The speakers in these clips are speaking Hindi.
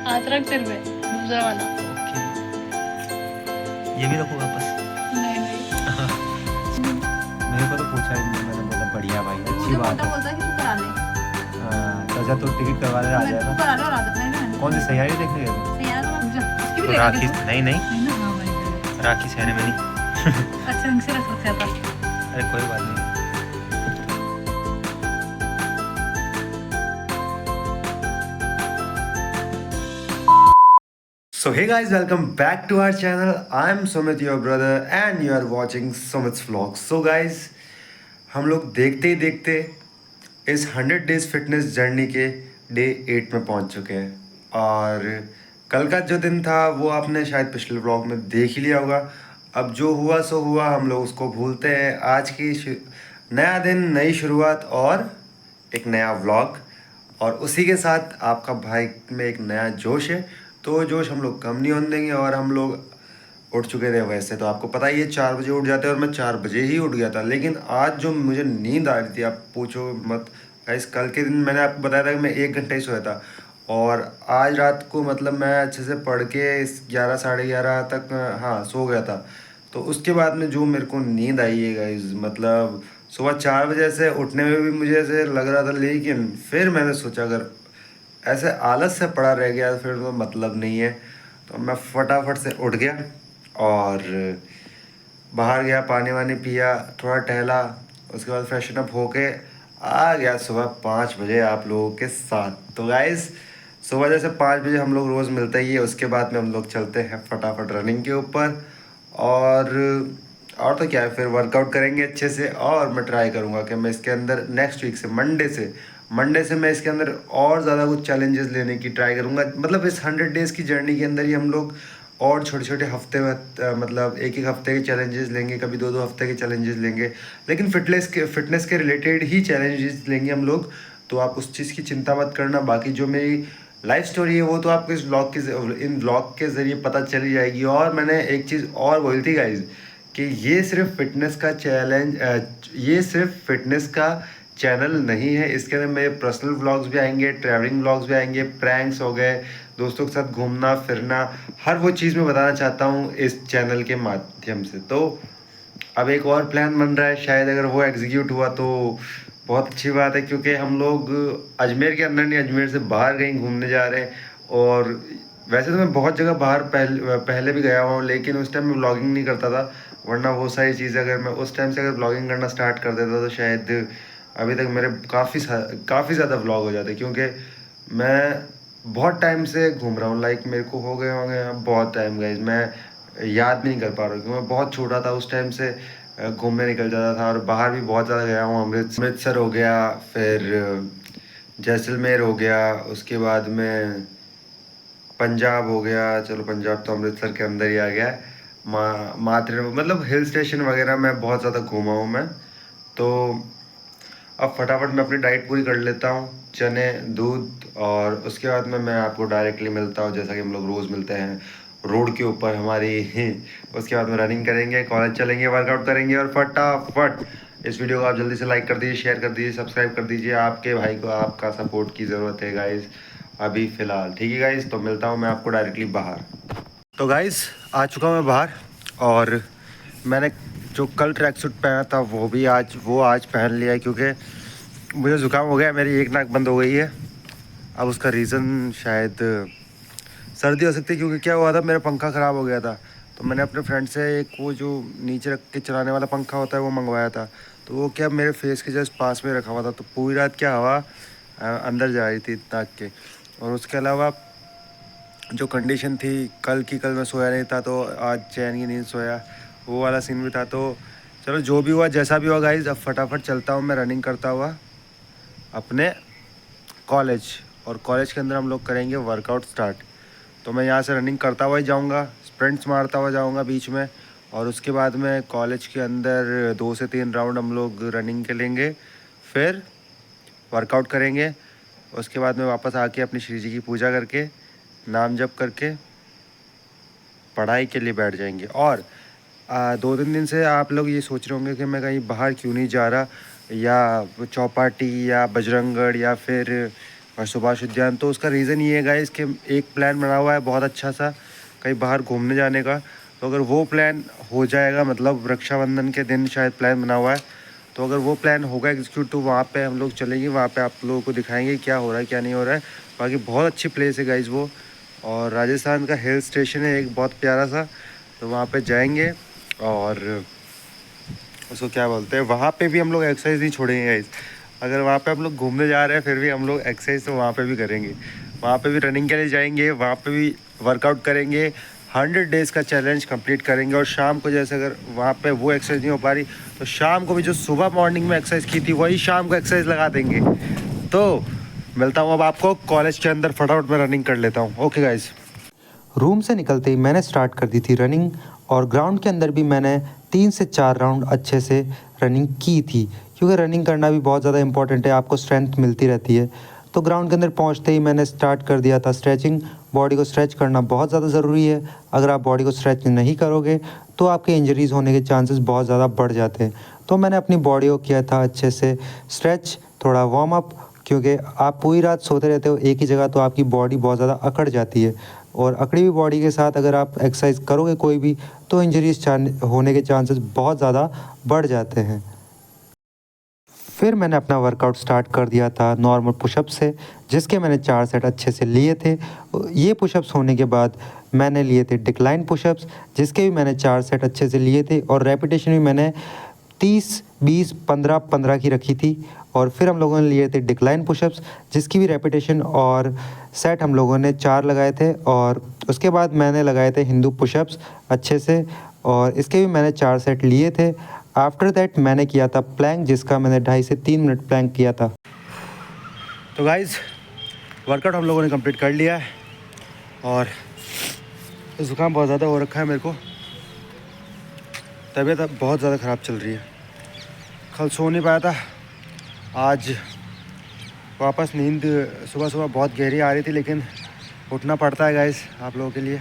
हाथ रख सिर पे, दूसरा वाला। ओके, ये भी रखो वापस। नहीं नहीं। मेरे को तो पूछा ही नहीं, मैंने बोला बढ़िया भाई, अच्छी मुझे बात बोलता है। बोलता कि तू करा ले। तो अच्छा, तो टिकट करवा ले, आ मैं तू जाएगा। करा ले और आ जा। नहीं नहीं कौन सी सैयारी देखने गए थे? नहीं यार, तो मैं जा उसकी भी तो ले राखी, लेंगे नहीं नहीं, नहीं ना। हाँ भाई राखी सेरेमनी। अच्छा ढंग से रख रखा था। अरे कोई बात नहीं। So hey guys, welcome back to our channel. I'm Sumit, your brother, and you are watching Sumit's vlogs. So guys, हम लोग देखते ही देखते इस 100 डेज फिटनेस जर्नी के डे 8 में पहुंच चुके हैं। और कल का जो दिन था वो आपने शायद पिछले व्लॉग में देख ही लिया होगा। अब जो हुआ सो हुआ, हम लोग उसको भूलते हैं। आज की नया दिन, नई शुरुआत और एक नया व्लॉग, और उसी के साथ आपका भाई में एक नया जोश है। तो वो जोश हम लोग कम नहीं होने देंगे। और हम लोग उठ चुके थे, वैसे तो आपको पता ही है 4 बजे उठ जाते हैं, और मैं 4 बजे ही उठ गया था। लेकिन आज जो मुझे नींद आ रही थी, आप पूछो मत गाइस। कल के दिन मैंने आपको बताया था कि मैं 1 घंटा ही सोया था, और आज रात को मतलब मैं अच्छे से पढ़ के 11 साढ़े 11 तक हाँ सो गया था। तो उसके बाद में जो मेरे को नींद आई है गाइस, मतलब सुबह 4 बजे से उठने में भी मुझे ऐसे लग रहा था। लेकिन फिर मैंने सोचा अगर ऐसे आलस से पड़ा रह गया फिर तो मतलब नहीं है। तो मैं फटाफट से उठ गया और बाहर गया, पानी वानी पिया, थोड़ा टहला, उसके बाद फ्रेशन अप होके आ गया सुबह 5 बजे आप लोगों के साथ। तो गाइस, सुबह जैसे 5 बजे हम लोग रोज़ मिलते ही है, उसके बाद में हम लोग चलते हैं फटाफट रनिंग के ऊपर। और तो क्या है, फिर वर्कआउट करेंगे अच्छे से। और मैं ट्राई करूँगा कि मैं इसके अंदर नेक्स्ट वीक से मंडे से मैं इसके अंदर और ज़्यादा कुछ चैलेंजेस लेने की ट्राई करूँगा। मतलब इस 100 डेज़ की जर्नी के अंदर ही हम लोग और छोटे छोटे हफ्ते में मतलब एक एक हफ्ते के चैलेंजेस लेंगे, कभी 2 हफ्ते के चैलेंजेस लेंगे, लेकिन फिटनेस के रिलेटेड ही चैलेंजेस लेंगे हम लोग। तो आप उस चीज़ की चिंता मत करना। बाकी जो मेरी लाइफ स्टोरी है वो तो आपको इन ब्लॉग के ज़रिए पता चली जाएगी। और मैंने एक चीज़ और बोली थी गाइज, कि ये सिर्फ फिटनेस का चैनल नहीं है। इसके अंदर मेरे पर्सनल व्लॉग्स भी आएंगे, ट्रैवलिंग व्लॉग्स भी आएंगे, प्रैंक्स हो गए, दोस्तों के साथ घूमना फिरना, हर वो चीज़ मैं बताना चाहता हूँ इस चैनल के माध्यम से। तो अब एक और प्लान बन रहा है, शायद अगर वो एग्जीक्यूट हुआ तो बहुत अच्छी बात है, क्योंकि हम लोग अजमेर के अंदर नहीं, अजमेर से बाहर कहीं घूमने जा रहे हैं। और वैसे तो मैं बहुत जगह बाहर पहले भी गया हुआ हूँ, लेकिन उस टाइम मैं व्लॉगिंग नहीं करता था। वरना वो सारी चीज़ें अगर मैं उस टाइम से अगर व्लॉगिंग करना स्टार्ट कर देता तो शायद अभी तक मेरे काफ़ी ज़्यादा व्लॉग हो जाते, क्योंकि मैं बहुत टाइम से घूम रहा हूँ। लाइक मेरे को हो गए होंगे बहुत टाइम गाइज, मैं याद भी नहीं कर पा रहा हूँ, क्योंकि मैं बहुत छोटा था उस टाइम से घूमने निकल जाता था। और बाहर भी बहुत ज़्यादा गया हूँ, अमृतसर हो गया, फिर जैसलमेर हो गया, उसके बाद में पंजाब हो गया। चलो पंजाब तो अमृतसर के अंदर ही आ गया है। माथेरे, मतलब हिल स्टेशन वगैरह मैं बहुत ज़्यादा घूमा हूँ मैं। तो अब फटाफट मैं अपनी डाइट पूरी कर लेता हूँ, चने दूध, और उसके बाद में मैं आपको डायरेक्टली मिलता हूँ जैसा कि हम लोग रोज़ मिलते हैं रोड के ऊपर हमारी। उसके बाद में रनिंग करेंगे, कॉलेज चलेंगे, वर्कआउट करेंगे, और फटाफट इस वीडियो को आप जल्दी से लाइक कर दीजिए, शेयर कर दीजिए, सब्सक्राइब कर दीजिए। आपके भाई को आपका सपोर्ट की ज़रूरत है गाइज़ अभी फ़िलहाल। ठीक है गाइज़, तो मिलता हूँ मैं आपको डायरेक्टली बाहर। तो गाइज़ आ चुका हूँ मैं बाहर, और मैंने जो कल ट्रैक सूट पहना था वो आज पहन लिया है, क्योंकि मुझे ज़ुकाम हो गया, मेरी एक नाक बंद हो गई है। अब उसका रीज़न शायद सर्दी हो सकती है, क्योंकि क्या हुआ था, मेरा पंखा ख़राब हो गया था। तो मैंने अपने फ्रेंड से एक वो जो नीचे रख के चलाने वाला पंखा होता है वो मंगवाया था। तो वो क्या मेरे फेस के जस्ट पास में रखा हुआ था, तो पूरी रात क्या हवा अंदर जा रही थी नाक के। और उसके अलावा जो कंडीशन थी कल मैं सोया नहीं था, तो आज चैन की नींद सोया, वो वाला सीन भी था। तो चलो जो भी हुआ जैसा भी हुआ गाइज़, अब फटाफट चलता हूँ मैं रनिंग करता हुआ अपने कॉलेज। और कॉलेज के अंदर हम लोग करेंगे वर्कआउट स्टार्ट। तो मैं यहाँ से रनिंग करता हुआ ही जाऊँगा, स्प्रिंट्स मारता हुआ जाऊँगा बीच में, और उसके बाद में कॉलेज के अंदर 2 से 3 राउंड हम लोग रनिंग के लेंगे, फिर वर्कआउट करेंगे। उसके बाद में वापस आके अपनी श्री जी की पूजा करके, नाम जप करके पढ़ाई के लिए बैठ जाएंगे। और 2-3 दिन से आप लोग ये सोच रहे होंगे कि मैं कहीं बाहर क्यों नहीं जा रहा, या चौपाटी या बजरंगगढ़ या फिर और सुभाष उद्यान। तो उसका रीज़न ये है गाइस कि एक प्लान बना हुआ है बहुत अच्छा सा कहीं बाहर घूमने जाने का। तो अगर वो प्लान हो जाएगा, मतलब रक्षाबंधन के दिन शायद प्लान बना हुआ है, तो अगर वो प्लान होगा एग्जीक्यूट तो वहाँ पे हम लोग चलेंगे, वहाँ पे आप लोगों को दिखाएंगे क्या हो रहा है क्या नहीं हो रहा है। बाकी बहुत अच्छी प्लेस है गाइस वो, और राजस्थान का हिल स्टेशन है एक बहुत प्यारा सा। तो वहाँ पे जाएंगे और उसको क्या बोलते हैं, वहाँ पे भी हम लोग एक्सरसाइज नहीं छोड़ेंगे गाइस। अगर वहाँ पे हम लोग घूमने जा रहे हैं फिर भी हम लोग एक्सरसाइज तो वहाँ पे भी करेंगे। वहाँ पे भी रनिंग के लिए जाएंगे, वहाँ पे भी वर्कआउट करेंगे, 100 डेज़ का चैलेंज कंप्लीट करेंगे। और शाम को जैसे अगर वहाँ पे वो एक्सरसाइज नहीं हो पा रही तो शाम को भी जो सुबह मॉर्निंग में एक्सरसाइज की थी वही शाम को एक्सरसाइज लगा देंगे। तो मिलता हूँ अब आपको कॉलेज के अंदर, फटाफट में रनिंग कर लेता हूँ। Okay guys. रूम से निकलते ही मैंने स्टार्ट कर दी थी रनिंग, और ग्राउंड के अंदर भी मैंने 3 से 4 राउंड अच्छे से रनिंग की थी, क्योंकि रनिंग करना भी बहुत ज़्यादा इंपॉर्टेंट है, आपको स्ट्रेंथ मिलती रहती है। तो ग्राउंड के अंदर पहुंचते ही मैंने स्टार्ट कर दिया था स्ट्रेचिंग। बॉडी को स्ट्रेच करना बहुत ज़्यादा ज़रूरी है। अगर आप बॉडी को स्ट्रेच नहीं करोगे तो आपके इंजरीज़ होने के चांसेस बहुत ज़्यादा बढ़ जाते हैं। तो मैंने अपनी बॉडी को किया था अच्छे से स्ट्रेच, थोड़ा वार्म अप, क्योंकि आप पूरी रात सोते रहते हो एक ही जगह तो आपकी बॉडी बहुत ज़्यादा अकड़ जाती है, और अकड़ी हुई बॉडी के साथ अगर आप एक्सरसाइज करोगे कोई भी तो इंजरीज होने के चांसेस बहुत ज़्यादा बढ़ जाते हैं। फिर मैंने अपना वर्कआउट स्टार्ट कर दिया था नॉर्मल पुशअप से, जिसके मैंने 4 सेट अच्छे से लिए थे। ये पुशअप्स होने के बाद मैंने लिए थे डिक्लाइन पुशअप्स, जिसके भी मैंने 4 सेट अच्छे से लिए थे, और रेपिटेशन भी मैंने 30, 20, 15, 15 की रखी थी। और फिर हम लोगों ने लिए थे डिक्लाइन पुशअप्स, जिसकी भी रेपिटेशन और सेट हम लोगों ने 4 लगाए थे। और उसके बाद मैंने लगाए थे हिंदू पुशअप्स अच्छे से, और इसके भी मैंने 4 सेट लिए थे। आफ्टर दैट मैंने किया था प्लैंक, जिसका मैंने 2.5 से 3 मिनट प्लैंक किया था। तो गाइज़ वर्कआउट हम लोगों ने कंप्लीट कर लिया है, और ज़ुकाम बहुत ज़्यादा हो रखा है मेरे को, तबीयत अब बहुत ज़्यादा ख़राब चल रही है। कल सो नहीं पाया था, आज वापस नींद सुबह सुबह बहुत गहरी आ रही थी, लेकिन उठना पड़ता है गाइस आप लोगों के लिए,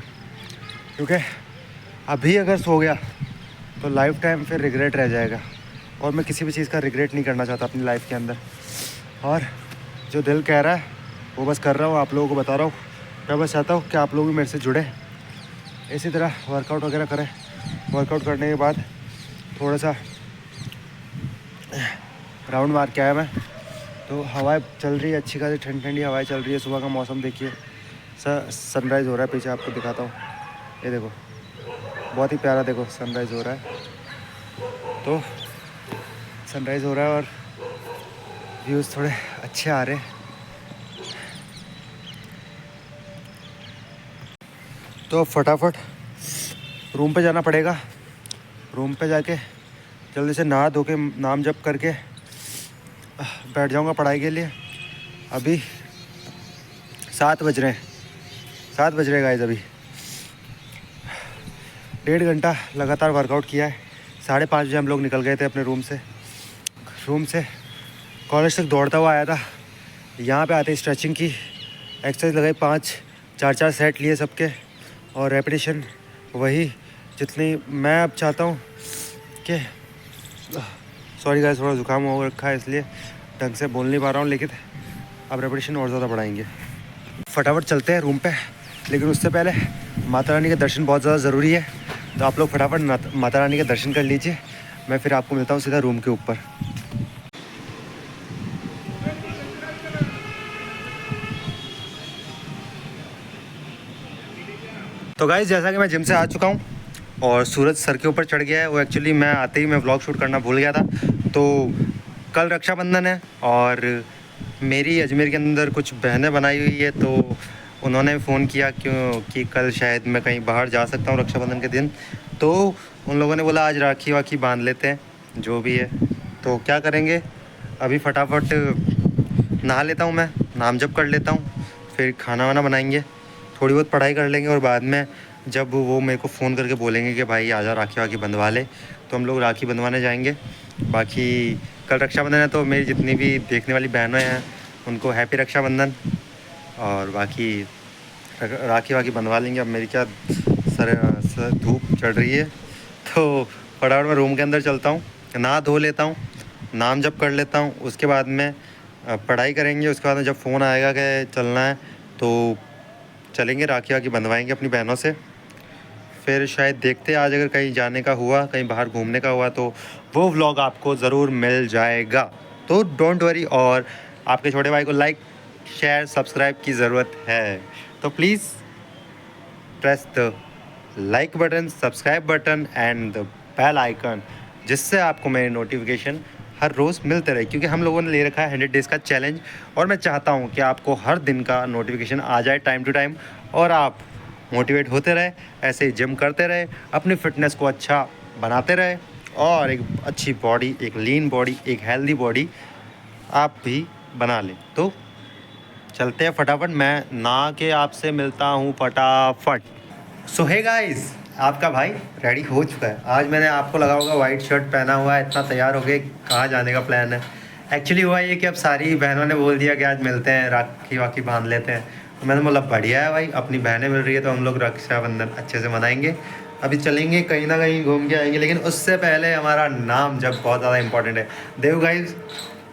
क्योंकि अभी अगर सो गया तो लाइफ टाइम फिर रिग्रेट रह जाएगा, और मैं किसी भी चीज़ का रिग्रेट नहीं करना चाहता अपनी लाइफ के अंदर। और जो दिल कह रहा है वो बस कर रहा हूँ, आप लोगों को बता रहा हूँ। मैं बस चाहता हूँ कि आप लोग भी मेरे से जुड़े, इसी तरह वर्कआउट वगैरह करें। वर्कआउट करने के बाद थोड़ा सा राउंड मार के आया मैं, तो हवाएं चल रही है अच्छी खासी, ठंडी ठंडी हवाएं चल रही है। सुबह का मौसम देखिए, सनराइज़ हो रहा है पीछे, आपको दिखाता हूँ, ये देखो बहुत ही प्यारा, देखो सनराइज़ हो रहा है। तो सनराइज़ हो रहा है और व्यूज़ थोड़े अच्छे आ रहे हैं। तो फटाफट रूम पे जाना पड़ेगा। रूम पे जाके जल्दी से नहा धो के नाम जप करके बैठ जाऊंगा पढ़ाई के लिए। अभी 7 बज रहे हैं, 7 बज रहे गाइस। अभी 1.5 घंटा लगातार वर्कआउट किया है। 5:30 बजे हम लोग निकल गए थे अपने रूम से कॉलेज तक दौड़ता हुआ आया था। यहाँ पे आते स्ट्रेचिंग की एक्सरसाइज लगाई, 4 सेट लिए सबके, और रेपिटेशन वही जितनी मैं अब चाहता हूँ कि, सॉरी गाइस थोड़ा ज़ुकाम हो रखा है इसलिए ढंग से बोल नहीं पा रहा हूँ, लेकिन अब रेपिटेशन और ज़्यादा बढ़ाएंगे। फटाफट चलते हैं रूम पे, लेकिन उससे पहले माता रानी के दर्शन बहुत ज़्यादा ज़रूरी है। तो आप लोग फटाफट माता रानी के दर्शन कर लीजिए, मैं फिर आपको मिलता हूँ सीधा रूम के ऊपर। तो गाइस जैसा कि मैं जिम से आ चुका हूँ और सूरज सर के ऊपर चढ़ गया है। वो एक्चुअली मैं आते ही मैं व्लॉग शूट करना भूल गया था। तो कल रक्षाबंधन है और मेरी अजमेर के अंदर कुछ बहनें बनाई हुई है, तो उन्होंने फ़ोन किया क्योंकि कल शायद मैं कहीं बाहर जा सकता हूँ रक्षाबंधन के दिन। तो उन लोगों ने बोला आज राखी वाखी बांध लेते हैं, जो भी है। तो क्या करेंगे, अभी फटाफट नहा लेता हूँ, मैं नाम जप कर लेता हूँ, फिर खाना वाना बनाएंगे, थोड़ी बहुत पढ़ाई कर लेंगे, और बाद में जब वो मेरे को फ़ोन करके बोलेंगे कि भाई आजा राखी वाखी बंधवा ले, तो हम लोग राखी बंधवाने जाएंगे। बाकी कल रक्षाबंधन है, तो मेरी जितनी भी देखने वाली बहनें हैं उनको हैप्पी रक्षाबंधन। और बाकी राखी वाखी बंधवा लेंगे। अब मेरी क्या सर धूप चढ़ रही है, तो फटाफट मैं रूम के अंदर चलता हूँ, नहा धो लेता हूँ, नाम जप कर लेता हूँ। उसके बाद में पढ़ाई करेंगे, उसके बाद में जब फ़ोन आएगा कि चलना है तो चलेंगे, राखी वाखी बंधवाएंगे अपनी बहनों से। फिर शायद देखते हैं आज अगर कहीं जाने का हुआ, कहीं बाहर घूमने का हुआ तो वो व्लॉग आपको ज़रूर मिल जाएगा। तो डोंट वरी। और आपके छोटे भाई को लाइक शेयर सब्सक्राइब की ज़रूरत है, तो please press the like button, subscribe button and the bell icon, जिससे आपको मेरे नोटिफिकेशन हर रोज़ मिलते रहे। क्योंकि हम लोगों ने ले रखा है 100 डेज़ का चैलेंज, और मैं चाहता हूँ कि आपको हर दिन का नोटिफिकेशन आ जाए टाइम टू टाइम, और आप मोटिवेट होते रहे, ऐसे ही जिम करते रहे, अपनी फ़िटनेस को अच्छा बनाते रहे, और एक अच्छी बॉडी, एक लीन बॉडी, एक हेल्दी बॉडी आप भी बना लें। तो चलते हैं फटाफट, मैं नहा के आपसे मिलता हूँ फटाफट। सो हे गाइस, आपका भाई रेडी हो चुका है। आज मैंने आपको लगा होगा वाइट शर्ट पहना हुआ है, इतना तैयार हो गए, कहाँ जाने का प्लान है। एक्चुअली हुआ ये कि अब सारी बहनों ने बोल दिया कि आज मिलते हैं, राखी वाखी बांध लेते हैं। तो मैंने बोला बढ़िया है भाई, अपनी बहनें मिल रही है तो हम लोग रक्षाबंधन अच्छे से मनाएंगे। अभी चलेंगे कहीं ना कहीं घूम के आएंगे, लेकिन उससे पहले हमारा नाम जब बहुत ज़्यादा इंपॉर्टेंट है। देव गाइस,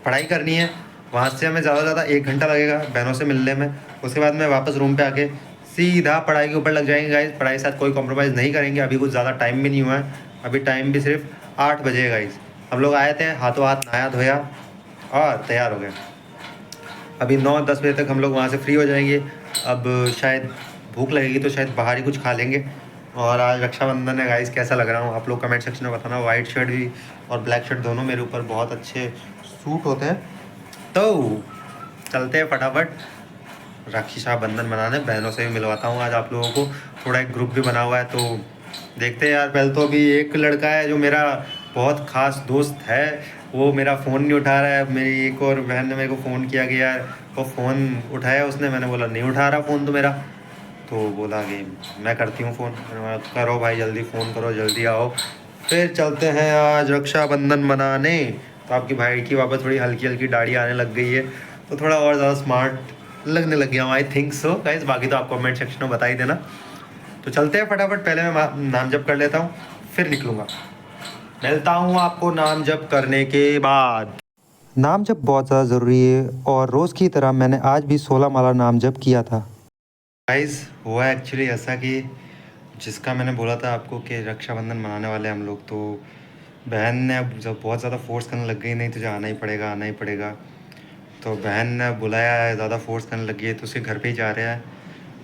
पढ़ाई करनी है, वहाँ से हमें ज़्यादा से ज़्यादा 1 घंटा लगेगा बहनों से मिलने में। उसके बाद में वापस रूम पे आके सीधा पढ़ाई के ऊपर लग जाएंगे गाइस। पढ़ाई के साथ कोई कॉम्प्रोमाइज़ नहीं करेंगे। अभी कुछ ज़्यादा टाइम भी नहीं हुआ है, अभी टाइम भी सिर्फ 8 बजे है गाइस। हम लोग आए थे, हाथों हाथ नहाया धोया और तैयार हो गए। अभी 9-10 बजे तक हम लोग वहाँ से फ्री हो जाएंगे। अब शायद भूख लगेगी तो शायद बाहर ही कुछ खा लेंगे। और आज रक्षाबंधन है गाइस, कैसा लग रहा हूँ आप लोग कमेंट सेक्शन में बताना। वाइट शर्ट भी और ब्लैक शर्ट दोनों मेरे ऊपर बहुत अच्छे सूट होते हैं। तो चलते हैं फटाफट राखी साहब बंधन मनाने, बहनों से भी मिलवाता हूँ आज आप लोगों को। थोड़ा एक ग्रुप भी बना हुआ है, तो देखते हैं यार। पहले तो अभी एक लड़का है जो मेरा बहुत ख़ास दोस्त है, वो मेरा फ़ोन नहीं उठा रहा है। मेरी एक और बहन ने मेरे को फ़ोन किया कि यार वो फ़ोन उठाया उसने, मैंने बोला नहीं उठा रहा फ़ोन तो मेरा। तो बोला कि मैं करती हूँ फ़ोन। मैंने बोला करो भाई, जल्दी फ़ोन करो, जल्दी आओ। फिर चलते हैं आज रक्षाबंधन मनाने। तो आपकी भाई की वापस थोड़ी हल्की हल्की दाढ़ी आने लग गई है, तो थोड़ा और ज़्यादा स्मार्ट लगने लग गया हूँ, आई थिंक सो गाइस। बाकी तो आप कमेंट सेक्शन में बता ही देना। तो चलते हैं फटाफट, पहले मैं नाम जप कर लेता हूँ फिर निकलूँगा। मिलता हूँ आपको नाम जप करने के बाद। नाम जप बहुत ज़्यादा ज़रूरी है, और रोज़ की तरह मैंने आज भी 16 माला नाम जप किया था गाइस। हुआ एक्चुअली ऐसा कि जिसका मैंने बोला था आपको कि रक्षाबंधन मनाने वाले हम लोग, तो बहन ने अब जब बहुत ज़्यादा फोर्स करने लग गई, नहीं तुझे आना ही पड़ेगा, आना ही पड़ेगा। तो बहन ने बुलाया है, ज़्यादा फोर्स करने लगी है, तो उसके घर पे ही जा रहा है।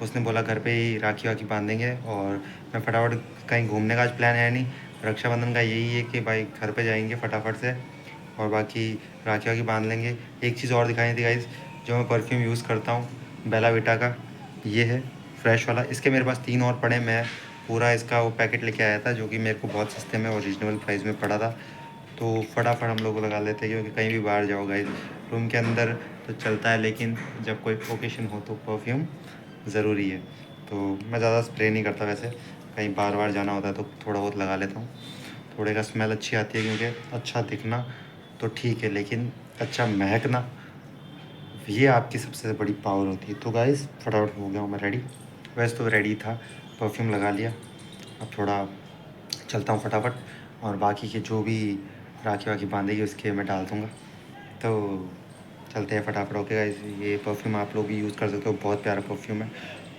उसने बोला घर पे ही राखी वाखी बांधेंगे, और मैं फटाफट, कहीं घूमने का आज प्लान है नहीं, रक्षाबंधन का यही है कि भाई घर पे जाएंगे फटाफट से, और बाकी राखी वाखी बांध लेंगे। एक चीज़ और दिखाई थी गाइस, जो मैं परफ्यूम यूज़ करता हूँ बेला विटा का, ये है फ्रेश वाला। इसके मेरे पास 3 और पड़े, मैं पूरा इसका वो पैकेट लेके आया था, जो कि मेरे को बहुत सस्ते में और रीजनेबल प्राइस में पड़ा था। तो फटाफट हम लोग लगा लेते हैं, क्योंकि कहीं भी बाहर जाओ गाइस, रूम के अंदर तो चलता है, लेकिन जब कोई ओकेशन हो तो परफ्यूम ज़रूरी है। तो मैं ज़्यादा स्प्रे नहीं करता वैसे, कहीं बार बार जाना होता है तो थोड़ा बहुत लगा लेता हूँ। थोड़े का स्मेल अच्छी आती है, क्योंकि अच्छा दिखना तो ठीक है, लेकिन अच्छा महकना, ये आपकी सबसे बड़ी पावर होती है। तो गाइस फटाफट हो गया हूँ मैं रेडी, वैसे तो रेडी था, परफ्यूम लगा लिया। अब थोड़ा चलता हूँ फटाफट, और बाकी के जो भी राखी वाखी बांधेगी उसके मैं डाल दूँगा। तो चलते हैं फटाफट। ओके गाइस, ये परफ्यूम आप लोग भी यूज़ कर सकते हो, बहुत प्यारा परफ्यूम है।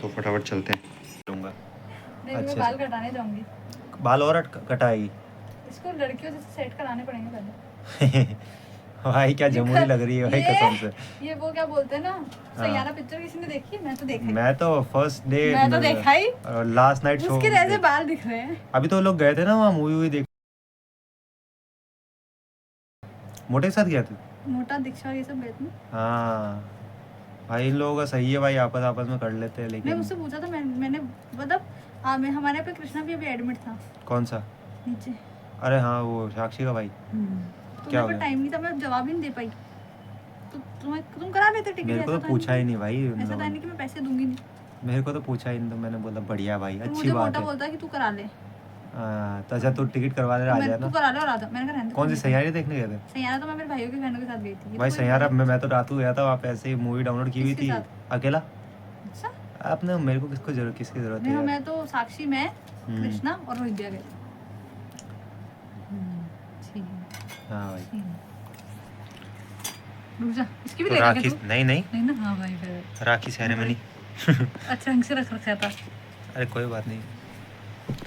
तो फटाफट चलते हैं। लूँगा नहीं, मैं अच्छे बाल से। कटाने जाऊंगी। बाल और कटाएगी? इसको लड़कियों से सेट कराने पड़ेंगे पहले। भाई क्या जमुई लग रही है भाई, कसम से। ये वो क्या बोलते हैं ना, सैयारा पिक्चर किसी ने देखी? मैं तो देखी। मैं तो फर्स्ट डे, मैं तो देखा ही, लास्ट नाइट शो उसके जैसे बाल दिख रहे हैं। अभी तो लोग गए थे ना वहाँ मूवी देख, मोटे के साथ गया थे। मोटा दीक्षा ये सब गए थे। हाँ भाई, इन लोगों का सही है भाई, आपस में कर लेते हैं। मैं लेकिन मुझसे पूछा था, मैंने मतलब मैं हमारे यहाँ पे कृष्णा भी अभी एडमिट था। कौन सा? नीचे। अरे हाँ, वो साक्षी का भाई। तो क्या हो मेरे गया? को टाइम नहीं था, मैं जवाब ही नहीं दे पाई। तो तुम करा लेते टिकट? मेरे को तो पूछा ही नहीं भाई उन ऐसा लोगों था ने। नहीं कि मैं पैसे दूंगी नहीं। मेरे को तो पूछा ही नहीं, तो मैंने बोला बढ़िया भाई, तो अच्छी मुझे बात मोटा है। बोलता कि तू करा ले। तो अच्छा, तू टिकट करवा ले, आ जाए तू ना। करा ले और आ जा। मैंने कहा रहने दे। कौन सी सैयारी देखने गए थे? सैयारा तो मैं मेरे भाइयों के बहनों के साथ गई थी। भाई सैयारा मैं तो रातू गया था, वहाँ पे ऐसे ही मूवी डाउनलोड की हुई किसके थी साथ? अकेला। अच्छा। आपने मेरे को किसकी जरूरत है नहीं, यार? मैं तो साक्षी, मैं कृष्णा और रोहित भैया गए थे। ठीक है। हाँ भाई। रुक जा, इसकी भी तो लेगा राखी क्या तू? नहीं नहीं नहीं ना, हाँ भाई फिर राखी सेरेमनी। अच्छा ढंग से रख रखा था। अरे कोई बात नहीं,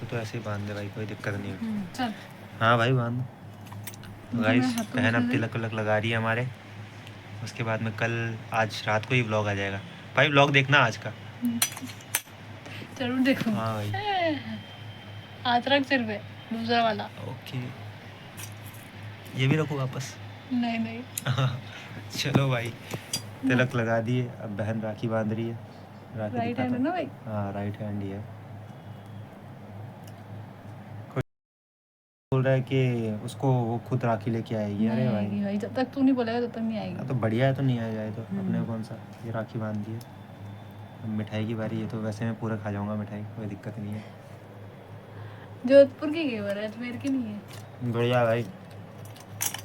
तो ऐसे ही बांध दे भाई, कोई दिक्कत नहीं है। चल हाँ भाई बांध। तो मुझे गाइस मेरे हाथों बहन में अब से तिलक विलक लगा रही है हमारे। उसके बाद में कल आज रात को ही व्लॉग आ जाएगा भाई, व्लॉग देखना आज का। जरूर देखो। हाँ भाई हाथ रख सिर पे, दूसरा वाला। ओके, ये भी रखो वापस। नहीं नहीं चलो भाई, तिलक लगा दिए, अब बहन राखी बांध रही है। राखी राइट हैंड है ना भाई? हाँ राइट हैंड ही है। कोई बोल रहा है कि उसको वो खुद राखी लेके आएगी। अरे नहीं भाई आएगी भाई, जब तक तू नहीं बोलेगा तब तक नहीं आएगी। तो बढ़िया है, तो नहीं आ जाए तो अपने कौन सा, ये राखी बांध दी है। अब मिठाई की बारी है, तो वैसे मैं पूरा खा जाऊंगा मिठाई, कोई दिक्कत नहीं है। जोधपुर की घेवर है, अजमेर की नहीं है। बढ़िया भाई,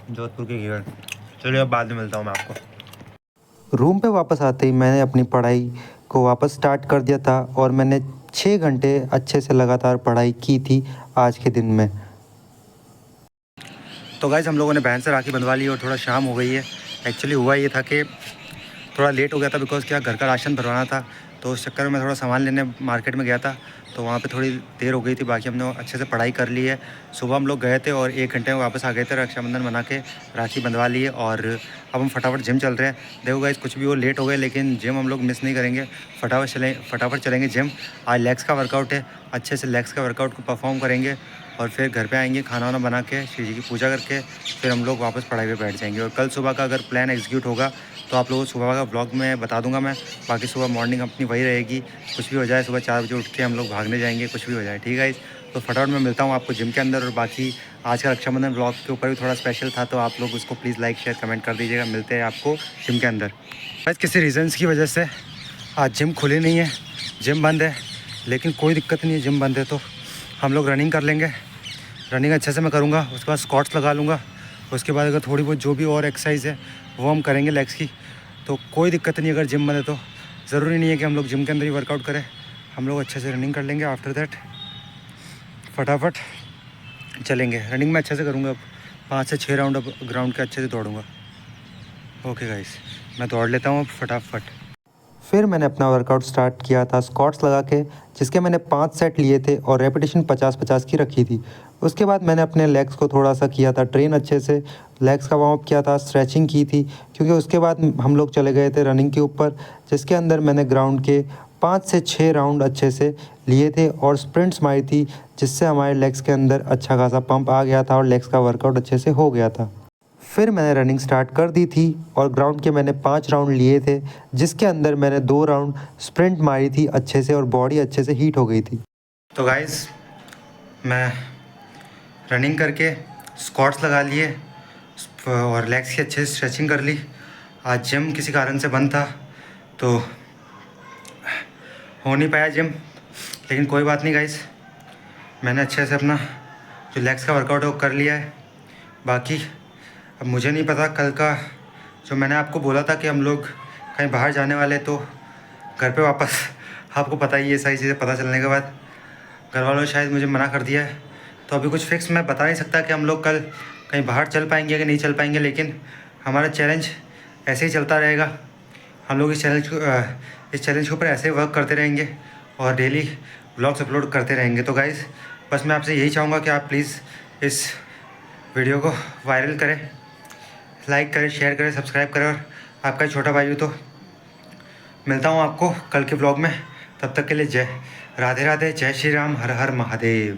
जोधपुर के घेवर। चलिए अब बाद में मिलता हूँ मैं आपको। रूम पे वापस आते ही मैंने अपनी पढ़ाई को वापस स्टार्ट कर दिया था और मैंने 6 घंटे अच्छे से लगातार पढ़ाई की थी आज के दिन में। तो गाइस हम लोगों ने बहन से राखी बंधवा ली और थोड़ा शाम हो गई है। एक्चुअली हुआ ये था कि थोड़ा लेट हो गया था, बिकॉज़ क्या घर का राशन भरवाना था, तो उस चक्कर में मैं थोड़ा सामान लेने मार्केट में गया था, तो वहाँ पे थोड़ी देर हो गई थी। बाकी हमने अच्छे से पढ़ाई कर ली है। सुबह हम लोग गए थे और 1 घंटे में वापस आ गए थे, रक्षाबंधन बना के राखी बंधवा ली है। और अब हम फटाफट जिम चल रहे हैं। देखो गाइस कुछ भी हो, लेट हो गए लेकिन जिम हम लोग मिस नहीं करेंगे, फटाफट चलेंगे जिम। आज लेग्स का वर्कआउट है, अच्छे से लेग्स का वर्कआउट को परफॉर्म करेंगे और फिर घर पे आएंगे, खाना वाना बना के शिव जी की पूजा करके फिर हम लोग वापस पढ़ाई पे बैठ जाएंगे। और कल सुबह का अगर प्लान एग्जीक्यूट होगा तो आप लोगों को सुबह का ब्लॉग में बता दूंगा मैं। बाकी सुबह मॉर्निंग अपनी वही रहेगी, कुछ भी हो जाए सुबह 4 बजे उठ के हम लोग भागने जाएंगे, कुछ भी हो जाए, ठीक है। तो फटाफट मैं मिलता हूँ आपको जिम के अंदर। और बाकी आज का रक्षाबंधन ब्लॉग के ऊपर भी थोड़ा स्पेशल था, तो आप लोग उसको प्लीज़ लाइक शेयर कमेंट कर दीजिएगा। मिलते हैं आपको जिम के अंदर। बस किसी रीज़न्स की वजह से आज जिम खुली नहीं है, जिम बंद है, लेकिन कोई दिक्कत नहीं है, जिम बंद है तो हम लोग रनिंग कर लेंगे। रनिंग अच्छे से मैं करूँगा, उसके बाद स्क्वाट्स लगा लूँगा। उसके बाद अगर थोड़ी बहुत जो भी और एक्सरसाइज है वो हम करेंगे लेग्स की, तो कोई दिक्कत नहीं। अगर जिम बंद है तो ज़रूरी नहीं है कि हम लोग जिम के अंदर ही वर्कआउट करें, हम लोग अच्छे से रनिंग कर लेंगे। आफ्टर दैट फटाफट चलेंगे। रनिंग में अच्छे से करूँगा, अब 5 से 6 राउंड अब ग्राउंड के अच्छे से दौड़ूँगा। ओके गाइस, मैं दौड़ लेता हूँ अब फटाफट। फिर मैंने अपना वर्कआउट स्टार्ट किया था स्क्वाट्स लगा के, जिसके मैंने 5 सेट लिए थे और रेपिटेशन 50-50 की रखी थी। उसके बाद मैंने अपने लेग्स को थोड़ा सा किया था ट्रेन, अच्छे से लेग्स का वार्म अप किया था, स्ट्रेचिंग की थी, क्योंकि उसके बाद हम लोग चले गए थे रनिंग के ऊपर, जिसके अंदर मैंने ग्राउंड के 5 से 6 राउंड अच्छे से लिए थे और स्प्रिंट्स मारी थी, जिससे हमारे लेग्स के अंदर अच्छा खासा पंप आ गया था और लेग्स का वर्कआउट अच्छे से हो गया था। फिर मैंने रनिंग स्टार्ट कर दी थी और ग्राउंड के मैंने 5 राउंड लिए थे, जिसके अंदर मैंने 2 राउंड स्प्रिंट मारी थी अच्छे से और बॉडी अच्छे से हीट हो गई थी। तो गाइस मैं रनिंग करके स्क्वाट्स लगा लिए और लेग्स की अच्छे से स्ट्रेचिंग कर ली। आज जिम किसी कारण से बंद था तो हो नहीं पाया जिम, लेकिन कोई बात नहीं गाइस, मैंने अच्छे से अपना जो लेग्स का वर्कआउट है वो कर लिया है। बाकी अब मुझे नहीं पता कल का, जो मैंने आपको बोला था कि हम लोग कहीं बाहर जाने वाले, तो घर पे वापस आपको पता ही है, सारी चीज़ें पता चलने के बाद घर वालों ने शायद मुझे मना कर दिया है। तो अभी कुछ फिक्स मैं बता नहीं सकता कि हम लोग कल कहीं बाहर चल पाएंगे कि नहीं चल पाएंगे, लेकिन हमारा चैलेंज ऐसे ही चलता रहेगा। हम लोग इस चैलेंज के ऊपर ऐसे ही वर्क करते रहेंगे और डेली व्लॉग्स अपलोड करते रहेंगे। तो गाइज़ बस मैं आपसे यही चाहूँगा कि आप प्लीज़ इस वीडियो को वायरल करें, लाइक करें, शेयर करें, सब्सक्राइब करें। और आपका छोटा भाई हो तो मिलता हूँ आपको कल के ब्लॉग में। तब तक के लिए जय राधे राधे, जय श्री राम, हर हर महादेव।